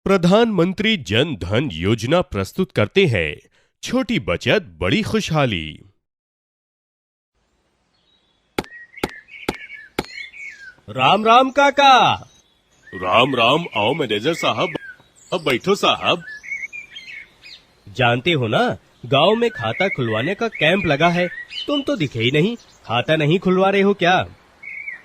प्रधानमंत्री जन धन योजना प्रस्तुत करते हैं छोटी बचत बड़ी खुशहाली। राम राम काका। राम राम। आओ मैनेजर साहब, अब बैठो साहब। जानते हो ना, गांव में खाता खुलवाने का कैंप लगा है। तुम तो दिखे ही नहीं, खाता नहीं खुलवा रहे हो क्या?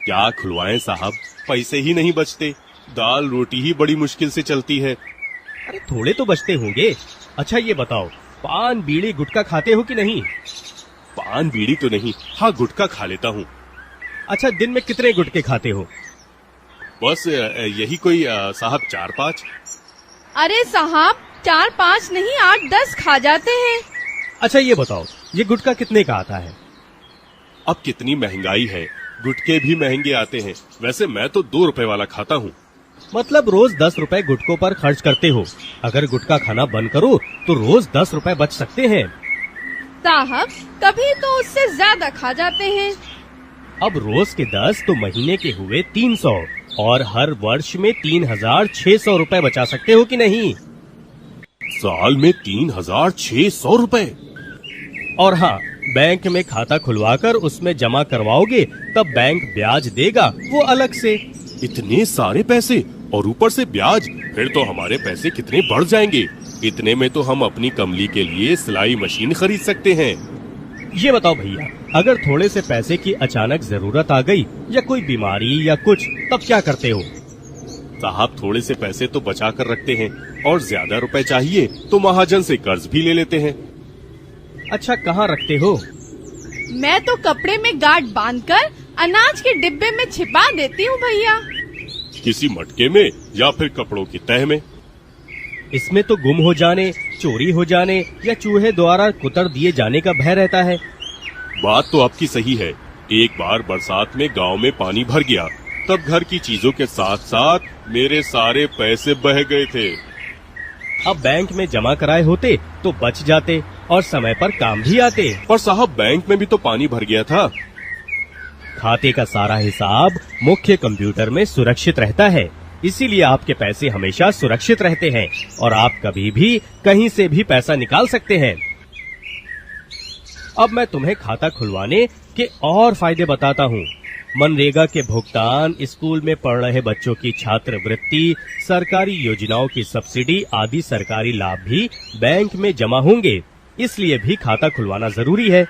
क्या खुलवाएं साहब, पैसे ही नहीं बचते। दाल रोटी ही बड़ी मुश्किल से चलती है। अरे थोड़े तो बचते होंगे। अच्छा ये बताओ, पान बीड़ी गुटखा खाते हो कि नहीं? पान बीड़ी तो नहीं, हाँ गुटखा खा लेता हूँ। अच्छा दिन में कितने गुटखे खाते हो? बस यही कोई साहब 4-5। अरे साहब 4-5 नहीं 8-10 खा जाते हैं। अच्छा ये बताओ, ये गुटखा कितने का आता है? अब कितनी महंगाई है, गुटके भी महंगे आते हैं। वैसे मैं तो 2 रुपए वाला खाता हूँ। मतलब रोज 10 रुपए गुटकों पर खर्च करते हो। अगर गुटखा खाना बंद करो तो रोज 10 रुपए बच सकते हैं। साहब कभी तो उससे ज्यादा खा जाते हैं। अब रोज के 10 तो महीने के हुए 300 और हर वर्ष में 3600 रुपए बचा सकते हो कि नहीं? साल में 3600 रुपए। और हाँ, बैंक में खाता खुलवाकर उसमें जमा करवाओगे तब बैंक ब्याज देगा, वो अलग से। इतने सारे पैसे और ऊपर से ब्याज, फिर तो हमारे पैसे कितने बढ़ जाएंगे। इतने में तो हम अपनी कमली के लिए सिलाई मशीन खरीद सकते हैं। ये बताओ भैया, अगर थोड़े से पैसे की अचानक जरूरत आ गई या कोई बीमारी या कुछ, तब क्या करते हो? साहब थोड़े से पैसे तो बचा कर रखते हैं और ज्यादा रुपए चाहिए तो महाजन से कर्ज भी ले लेते हैं। अच्छा कहाँ रखते हो? मैं तो कपड़े में गांठ बांधकर अनाज के डिब्बे में छिपा देती हूँ भैया। किसी मटके में या फिर कपड़ों की तह में। इसमें तो गुम हो जाने, चोरी हो जाने या चूहे द्वारा कुतर दिए जाने का भय रहता है। बात तो आपकी सही है। एक बार बरसात में गांव में पानी भर गया, तब घर की चीजों के साथ साथ मेरे सारे पैसे बह गए थे। अब बैंक में जमा कराए होते तो बच जाते और समय पर काम भी आते। पर साहब बैंक में भी तो पानी भर गया था। खाते का सारा हिसाब मुख्य कंप्यूटर में सुरक्षित रहता है, इसीलिए आपके पैसे हमेशा सुरक्षित रहते हैं और आप कभी भी कहीं से भी पैसा निकाल सकते हैं। अब मैं तुम्हें खाता खुलवाने के और फायदे बताता हूँ। मनरेगा के भुगतान, स्कूल में पढ़ रहे बच्चों की छात्रवृत्ति, सरकारी योजनाओं की सब्सिडी आदि सरकारी लाभ भी बैंक में जमा होंगे। इसलिए भी खाता खुलवाना जरूरी है।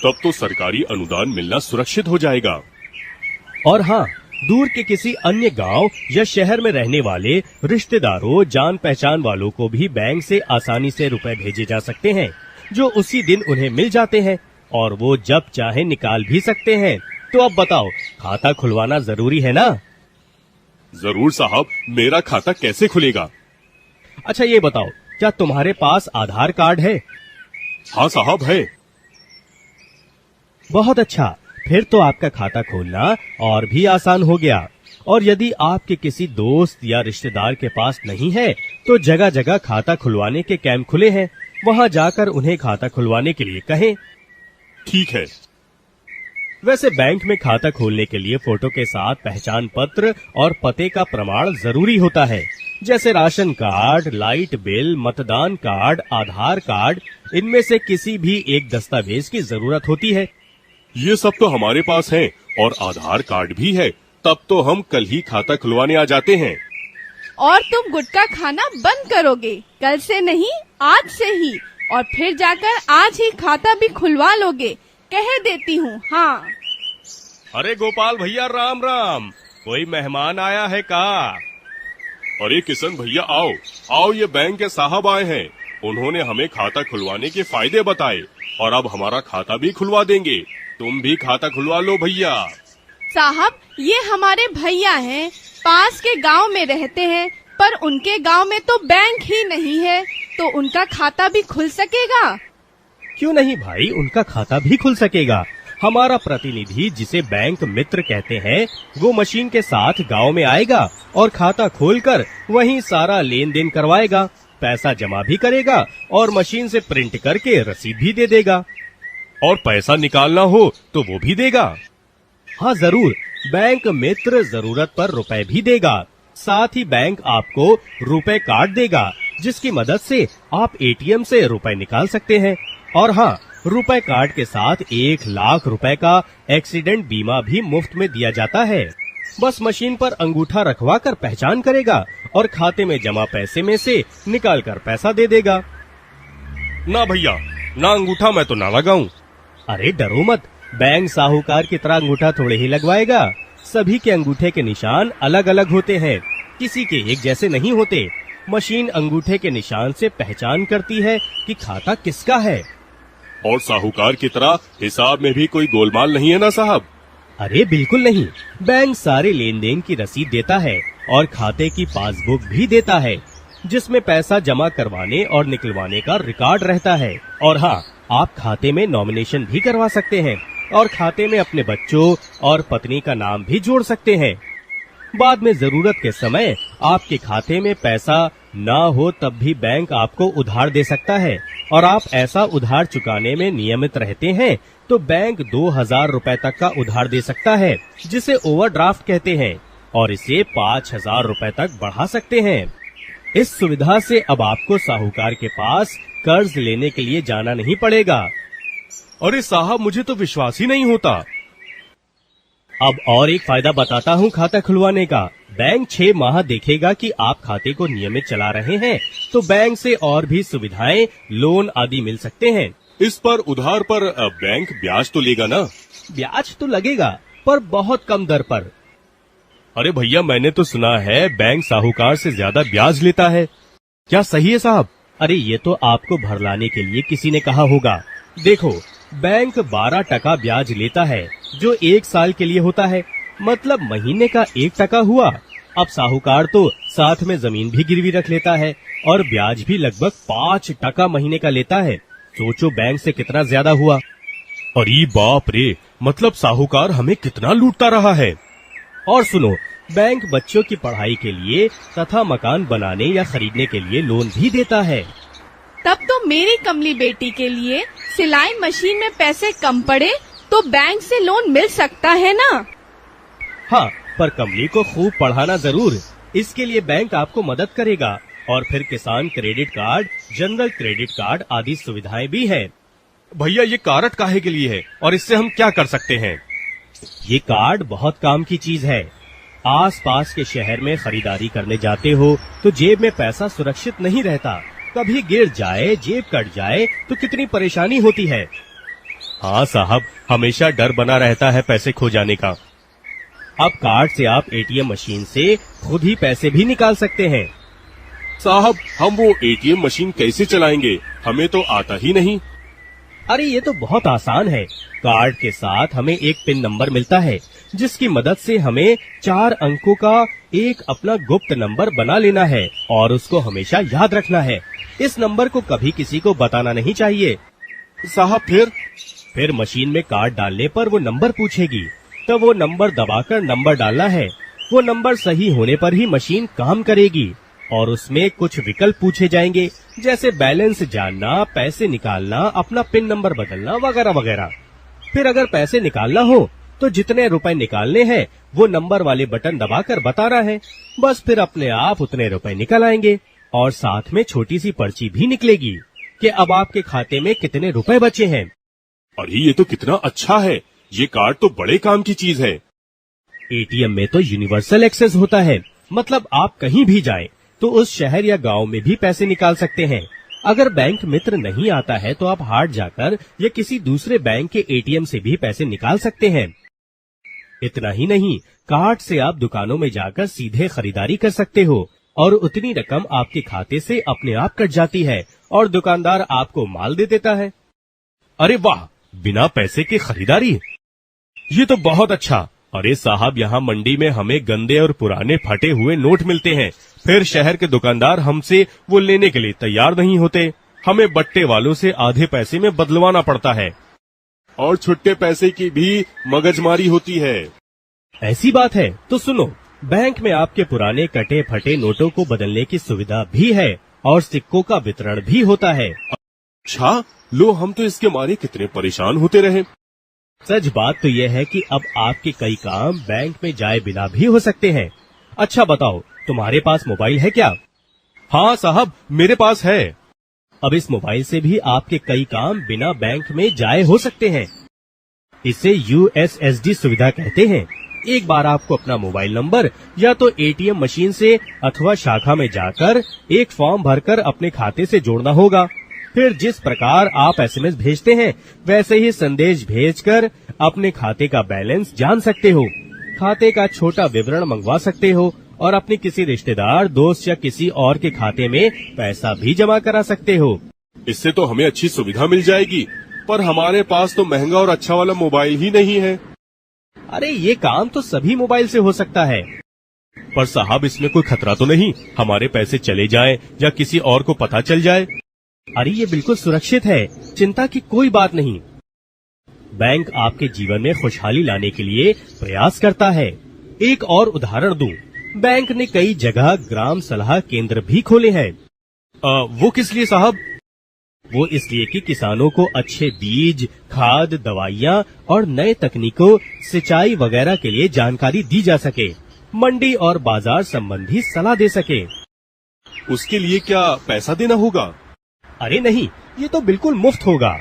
तब तो सरकारी अनुदान मिलना सुरक्षित हो जाएगा। और हाँ, दूर के किसी अन्य गांव या शहर में रहने वाले रिश्तेदारों, जान पहचान वालों को भी बैंक से आसानी से रुपए भेजे जा सकते हैं, जो उसी दिन उन्हें मिल जाते हैं और वो जब चाहे निकाल भी सकते हैं। तो अब बताओ, खाता खुलवाना जरूरी है ना? जरूर साहब, मेरा खाता कैसे खुलेगा? अच्छा ये बताओ, क्या तुम्हारे पास आधार कार्ड है? हाँ साहब है। बहुत अच्छा, फिर तो आपका खाता खोलना और भी आसान हो गया। और यदि आपके किसी दोस्त या रिश्तेदार के पास नहीं है तो जगह जगह खाता खुलवाने के कैंप खुले हैं, वहाँ जाकर उन्हें खाता खुलवाने के लिए कहें। ठीक है। वैसे बैंक में खाता खोलने के लिए फोटो के साथ पहचान पत्र और पते का प्रमाण जरूरी होता है, जैसे राशन कार्ड, लाइट बिल, मतदान कार्ड, आधार कार्ड। इनमें से किसी भी एक दस्तावेज की जरूरत होती है। ये सब तो हमारे पास है और आधार कार्ड भी है। तब तो हम कल ही खाता खुलवाने आ जाते हैं। और तुम गुटखा खाना बंद करोगे? कल से नहीं, आज से ही। और फिर जाकर आज ही खाता भी खुलवा लोगे, कह देती हूँ। हाँ। अरे गोपाल भैया राम राम, कोई मेहमान आया है का? अरे किशन भैया आओ आओ, ये बैंक के साहब आए हैं। उन्होंने हमें खाता खुलवाने के फायदे बताए और अब हमारा खाता भी खुलवा देंगे। तुम भी खाता खुलवा लो भैया। साहब ये हमारे भैया हैं, पास के गांव में रहते हैं, पर उनके गांव में तो बैंक ही नहीं है, तो उनका खाता भी खुल सकेगा? क्यों नहीं भाई, उनका खाता भी खुल सकेगा। हमारा प्रतिनिधि, जिसे बैंक मित्र कहते हैं, वो मशीन के साथ गांव में आएगा और खाता खोलकर वहीं सारा लेन देन करवाएगा, पैसा जमा भी करेगा और मशीन से प्रिंट करके रसीद भी दे देगा। और पैसा निकालना हो तो वो भी देगा। हाँ जरूर, बैंक मित्र जरूरत पर रुपए भी देगा। साथ ही बैंक आपको रुपए कार्ड देगा, जिसकी मदद से आप एटीएम से रुपए निकाल सकते हैं। और हाँ, रुपए कार्ड के साथ 1 लाख रुपए का एक्सीडेंट बीमा भी मुफ्त में दिया जाता है। बस मशीन पर अंगूठा रखवा कर पहचान करेगा और खाते में जमा पैसे में से निकाल कर पैसा दे देगा। ना भैया, ना अंगूठा मैं तो ना लगाऊं। अरे डरो मत, बैंक साहूकार की तरह अंगूठा थोड़े ही लगवाएगा। सभी के अंगूठे के निशान अलग अलग होते हैं, किसी के एक जैसे नहीं होते। मशीन अंगूठे के निशान से पहचान करती है कि खाता किसका है। और साहूकार की तरह हिसाब में भी कोई गोलमाल नहीं है ना साहब? अरे बिल्कुल नहीं, बैंक सारे लेन देन की रसीद देता है और खाते की पासबुक भी देता है, जिसमें पैसा जमा करवाने और निकलवाने का रिकॉर्ड रहता है। और हाँ, आप खाते में नॉमिनेशन भी करवा सकते हैं और खाते में अपने बच्चों और पत्नी का नाम भी जोड़ सकते हैं। बाद में जरूरत के समय आपके खाते में पैसा ना हो तब भी बैंक आपको उधार दे सकता है, और आप ऐसा उधार चुकाने में नियमित रहते हैं तो बैंक 2000 रुपए तक का उधार दे सकता है, जिसे ओवरड्राफ्ट कहते हैं, और इसे 5000 रुपए तक बढ़ा सकते हैं। इस सुविधा से अब आपको साहूकार के पास कर्ज लेने के लिए जाना नहीं पड़ेगा। अरे साहब, मुझे तो विश्वास ही नहीं होता। अब और एक फायदा बताता हूँ खाता खुलवाने का। बैंक 6 माह देखेगा कि आप खाते को नियमित चला रहे हैं, तो बैंक से और भी सुविधाएं, लोन आदि मिल सकते हैं। इस पर उधार पर बैंक ब्याज तो लेगा ना? ब्याज तो लगेगा, पर बहुत कम दर पर। अरे भैया, मैंने तो सुना है बैंक साहूकार से ज्यादा ब्याज लेता है। क्या सही है साहब? अरे ये तो आपको भरलाने के लिए किसी ने कहा होगा। देखो, बैंक 12% ब्याज लेता है, जो 1 साल के लिए होता है, मतलब महीने का 1% हुआ। अब साहूकार तो साथ में जमीन भी गिरवी रख लेता है और ब्याज भी लगभग 5% महीने का लेता है। सोचो बैंक से कितना ज्यादा हुआ। अरे बाप रे, मतलब साहूकार हमें कितना लूटता रहा है। और सुनो, बैंक बच्चों की पढ़ाई के लिए तथा मकान बनाने या खरीदने के लिए लोन भी देता है। तब तो मेरी कमली बेटी के लिए सिलाई मशीन में पैसे कम पड़े तो बैंक से लोन मिल सकता है ना? हाँ, पर कमली को खूब पढ़ाना जरूर। इसके लिए बैंक आपको मदद करेगा, और फिर किसान credit card, general credit card आदि सुविधाएं भी है। भैया, ये कार्ड काहे के लिए है और इससे हम क्या कर सकते हैं? ये कार्ड बहुत काम की चीज है। आस पास के शहर में खरीदारी करने जाते हो तो जेब में पैसा सुरक्षित नहीं रहता, कभी गिर जाए, जेब कट जाए तो कितनी परेशानी होती है। हाँ साहब, हमेशा डर बना रहता है पैसे खो जाने का। अब कार्ड से आप एटीएम मशीन से खुद ही पैसे भी निकाल सकते हैं। साहब, हम वो एटीएम मशीन कैसे चलाएंगे? हमें तो आता ही नहीं। अरे ये तो बहुत आसान है। कार्ड के साथ हमें एक पिन नंबर मिलता है, जिसकी मदद से हमें 4 अंकों का एक अपना गुप्त नंबर बना लेना है और उसको हमेशा याद रखना है। इस नंबर को कभी किसी को बताना नहीं चाहिए। साहब, फिर मशीन में कार्ड डालने पर वो नंबर पूछेगी, तो वो नंबर दबाकर नंबर डालना है। वो नंबर सही होने पर ही मशीन काम करेगी, और उसमें कुछ विकल्प पूछे जाएंगे, जैसे बैलेंस जानना, पैसे निकालना, अपना पिन नंबर बदलना वगैरह वगैरह। फिर अगर पैसे निकालना हो तो जितने रुपए निकालने हैं वो नंबर वाले बटन दबाकर बताना है। बस फिर अपने आप उतने रुपए निकल आएंगे, और साथ में छोटी सी पर्ची भी निकलेगी कि अब आपके खाते में कितने रुपए बचे हैं। अरे ये तो कितना अच्छा है। ये कार्ड तो बड़े काम की चीज है। एटीएम में तो यूनिवर्सल एक्सेस होता है, मतलब आप कहीं भी जाएं तो उस शहर या गांव में भी पैसे निकाल सकते हैं। अगर बैंक मित्र नहीं आता है तो आप हाट जाकर या किसी दूसरे बैंक के एटीएम से भी पैसे निकाल सकते हैं। इतना ही नहीं, कार्ड से आप दुकानों में जाकर सीधे खरीदारी कर सकते हो, और उतनी रकम आपके खाते से अपने आप कट जाती है और दुकानदार आपको माल दे देता है। अरे वाह, बिना पैसे के खरीदारी, ये तो बहुत अच्छा। अरे साहब, यहाँ मंडी में हमें गंदे और पुराने फटे हुए नोट मिलते हैं, फिर शहर के दुकानदार हमसे वो लेने के लिए तैयार नहीं होते। हमें बट्टे वालों से आधे पैसे में बदलवाना पड़ता है, और छुट्टे पैसे की भी मगजमारी होती है। ऐसी बात है तो सुनो, बैंक में आपके पुराने कटे फटे नोटों को बदलने की सुविधा भी है, और सिक्कों का वितरण भी होता है। अच्छा, लो, हम तो इसके मारे कितने परेशान होते रहे। सच बात तो यह है कि अब आपके कई काम बैंक में जाए बिना भी हो सकते हैं। अच्छा बताओ, तुम्हारे पास मोबाइल है क्या? हाँ साहब, मेरे पास है। अब इस मोबाइल से भी आपके कई काम बिना बैंक में जाए हो सकते हैं। इसे USSD सुविधा कहते हैं। एक बार आपको अपना मोबाइल नंबर या तो ATM मशीन से अथवा शाखा में जाकर एक फॉर्म भरकर अपने खाते से जोड़ना होगा। फिर जिस प्रकार आप SMS भेजते हैं वैसे ही संदेश भेजकर अपने खाते का बैलेंस जान सकते हो, खाते का छोटा विवरण मंगवा सकते हो और अपने किसी रिश्तेदार, दोस्त या किसी और के खाते में पैसा भी जमा करा सकते हो। इससे तो हमें अच्छी सुविधा मिल जाएगी, पर हमारे पास तो महंगा और अच्छा वाला मोबाइल ही नहीं है। अरे ये काम तो सभी मोबाइल से हो सकता है। पर साहब, इसमें कोई खतरा तो नहीं, हमारे पैसे चले जाएं या किसी और को पता चल जाए? अरे ये बिल्कुल सुरक्षित है, चिंता की कोई बात नहीं। बैंक आपके जीवन में खुशहाली लाने के लिए प्रयास करता है। एक और उदाहरण दूं, बैंक ने कई जगह ग्राम सलाह केंद्र भी खोले हैं। वो किस लिए साहब? वो इसलिए कि किसानों को अच्छे बीज, खाद, दवाइयाँ और नए तकनीकों, सिंचाई वगैरह के लिए जानकारी दी जा सके, मंडी और बाजार संबंधी सलाह दे सके। उसके लिए क्या पैसा देना होगा? अरे नहीं, ये तो बिल्कुल मुफ्त होगा।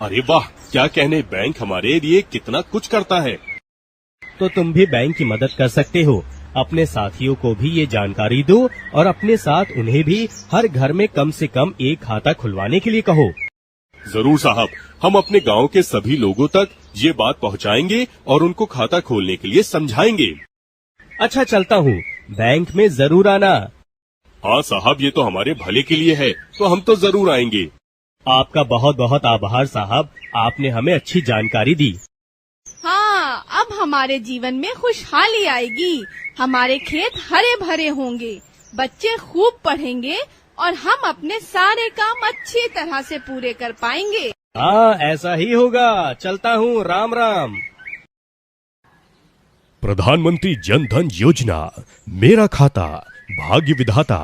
अरे वाह, क्या कहने, बैंक हमारे लिए कितना कुछ करता है। तो तुम भी बैंक की मदद कर सकते हो। अपने साथियों को भी ये जानकारी दो और अपने साथ उन्हें भी हर घर में कम से कम एक खाता खुलवाने के लिए कहो। जरूर साहब, हम अपने गांव के सभी लोगों तक ये बात पहुंचाएंगे और उनको खाता खोलने के लिए समझाएंगे। अच्छा, चलता हूँ, बैंक में जरूर आना। हाँ साहब, ये तो हमारे भले के लिए है, तो हम तो जरूर आएंगे। आपका बहुत बहुत आभार साहब, आपने हमें अच्छी जानकारी दी। हाँ, अब हमारे जीवन में खुशहाली आएगी। हमारे खेत हरे भरे होंगे, बच्चे खूब पढ़ेंगे और हम अपने सारे काम अच्छी तरह से पूरे कर पाएंगे। हाँ, ऐसा ही होगा। चलता हूँ, राम राम। प्रधानमंत्री जन धन योजना, मेरा खाता भाग्य विधाता।